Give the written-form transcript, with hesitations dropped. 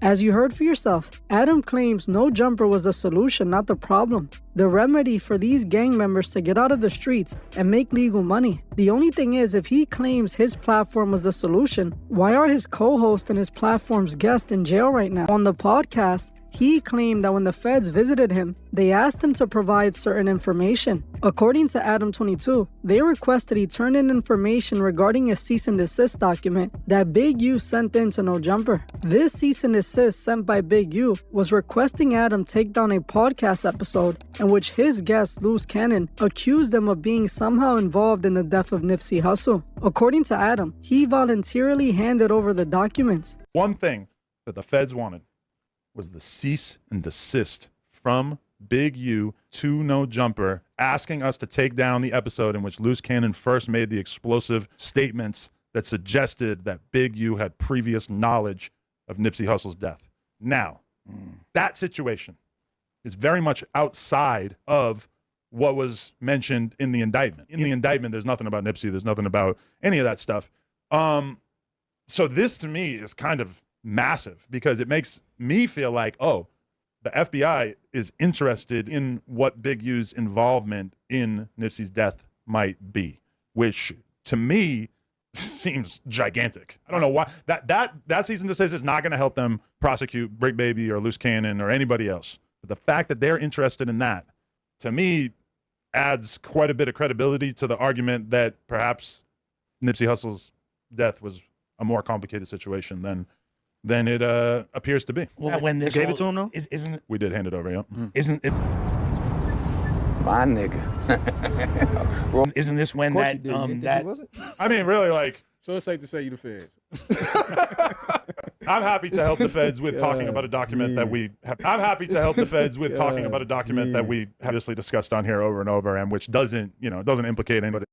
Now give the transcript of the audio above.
As you heard for yourself, Adam claims no jumper was the solution, not the problem. The remedy for these gang members to get out of the streets and make legal money. The only thing is, if he claims his platform was the solution, why are his co-host and his platform's guest in jail right now? On the podcast, he claimed that when the feds visited him, they asked him to provide certain information. According to Adam22, they requested he turn in information regarding a cease and desist document that Big U sent in to No Jumper. This cease and desist sent by Big U was requesting Adam take down a podcast episode in which his guest, Loose Cannon, accused him of being somehow involved in the death of Nipsey Hussle. According to Adam, he voluntarily handed over the documents. One thing that the feds wanted was the cease and desist from Big U to No Jumper, asking us to take down the episode in which Loose Cannon first made the explosive statements that suggested that Big U had previous knowledge of Nipsey Hussle's death. Now, that situation is very much outside of what was mentioned in the indictment. In the indictment, there's nothing about Nipsey. There's nothing about any of that stuff. So this, to me, is kind of massive because it makes me feel like, oh, the FBI is interested in what Big U's involvement in Nipsey's death might be, which to me seems gigantic. I don't know why that cease and desist is not going to help them prosecute Brick Baby or Loose Cannon or anybody else. But the fact that they're interested in that, to me, adds quite a bit of credibility to the argument that perhaps Nipsey Hussle's death was a more complicated situation than it appears to be. Well, when this gave it to him, though? Isn't it? We did hand it over, yeah. Isn't it? My nigga. Isn't this when that I mean, really, like, So it's safe to say you the feds. I'm happy to help the feds with talking about a document that we have. I'm happy to help the feds with talking about a document that we have obviously discussed on here over and over, and which doesn't implicate anybody.